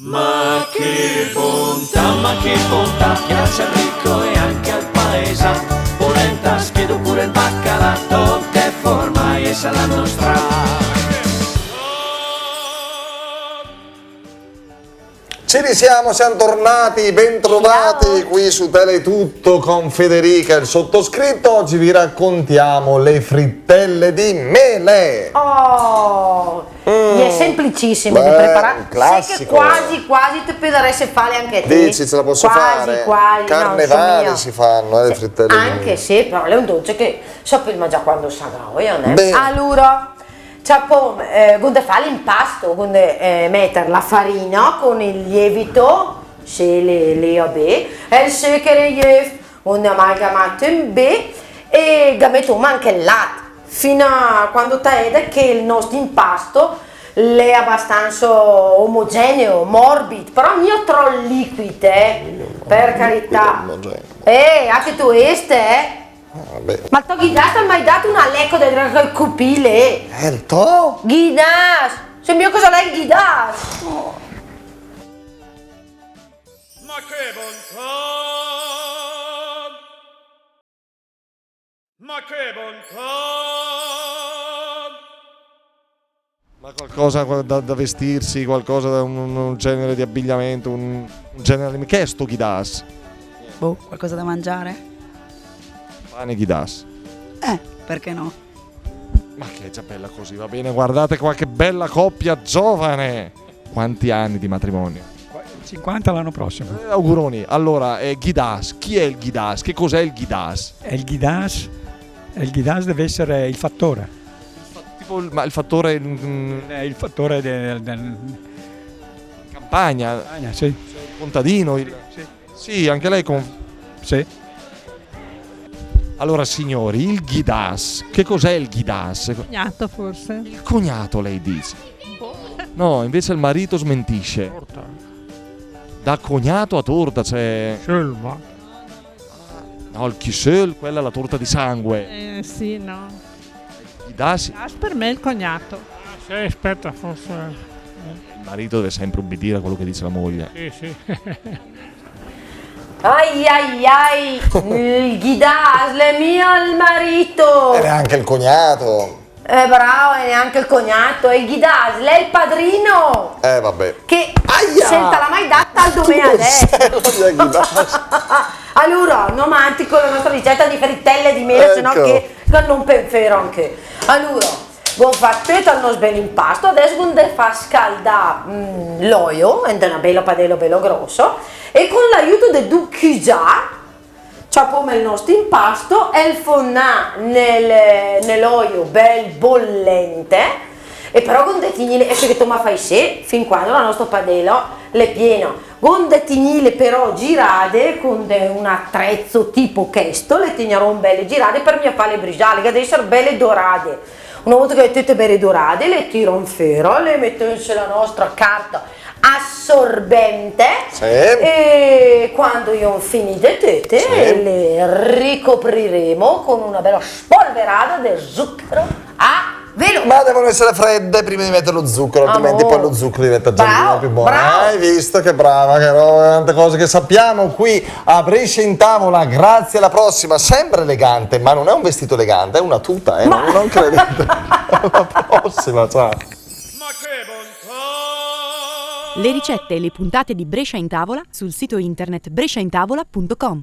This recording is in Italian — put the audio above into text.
Ma che bontà, piace al ricco e anche al paesa. Polenta, schiedo pure il baccalà, tutte forma e sarà nostra. Ci risiamo, siamo tornati, bentrovati qui su Teletutto con Federica e il sottoscritto. Oggi vi raccontiamo le frittelle di mele. Oh, è semplicissimo da preparare. Un classico. Sai che quasi te potresti fare anche te. Dici, ce la posso fare? Quasi, Carnevali no, si fanno, le frittelle di mele. Anche se, però è un dolce che so per mangiare quando sarà, Bene. Allora, quando fare l'impasto, quando mettere la farina con il lievito, se le vabbè, e il zucchero, quando amalgamato in B, e mettiamo anche il latte, fino a quando vede che il nostro impasto è abbastanza omogeneo, morbido, però non troppo liquido, per carità. Anche tu este, Ma tu Ghidas hai mai dato una lecco del cupile? Il to? Ghidas! Sembra cosa lei Ghidas! Ma che bontà! Ma che bontà! Ma qualcosa da vestirsi, qualcosa da un genere di abbigliamento, un genere. Che è sto Ghidas? Boh, qualcosa da mangiare? Pane Ghidas. Perché no? Ma che è già bella così, va bene, guardate qua che bella coppia giovane! Quanti anni di matrimonio? 50 l'anno prossimo. Auguroni. Allora, Ghidas, chi è il Ghidas? Che cos'è il Ghidas? Il Ghidas deve essere il fattore. Tipo il fattore È il fattore del campagna, sì. il contadino. Sì, anche lei Sì. Allora signori, il Ghidas, che cos'è il Ghidas? Cognato forse. Il cognato lei dice. No, invece il marito smentisce. Torta. Da cognato a torta c'è. Selva. No, il kissel, quella è la torta di sangue. Sì, no. Ghidas, Per me è il cognato. Sì, aspetta, forse. il marito deve sempre ubbidire a quello che dice la moglie. Sì. Ai, il Ghidas, è mio il marito! E neanche il cognato. Bravo, e neanche il cognato, e il Ghidas, lei è il padrino! Vabbè. Che Aia! senta l'ha mai data al domene adesso! Allora, non manti con la nostra ricetta di frittelle di mele, sennò che non penfero anche. Allora, abbiamo fatto il nostro bel impasto, adesso quando fa scaldare l'olio, è una bella padella bello grosso, e con l'aiuto del ducchigia, come il nostro impasto, e il fonnà nell'olio bel bollente, e però con dei tignili, e che tu ma fai se, fin quando la nostra padella è piena, con dei tignili però girate, con un attrezzo tipo questo, le teniamo belle girate per mia fare le brigiale, che devono essere belle dorate. Una volta che le tutte belle dorate, le tiro in ferro, le metto in sulla nostra carta assorbente, e quando io ho finito tutte le ricopriremo con una bella spolverata del zucchero a velo. Ma devono essere fredde prima di mettere lo zucchero, altrimenti poi lo zucchero diventa giallino più buono. Hai visto che brava, che tante cose che sappiamo qui a Brescia in tavola. Grazie, alla prossima. Sempre elegante, ma non è un vestito elegante, è una tuta, non credete. Alla prossima, ciao. Ma che bontà! Le ricette e le puntate di Brescia in Tavola sul sito internet bresciaintavola.com.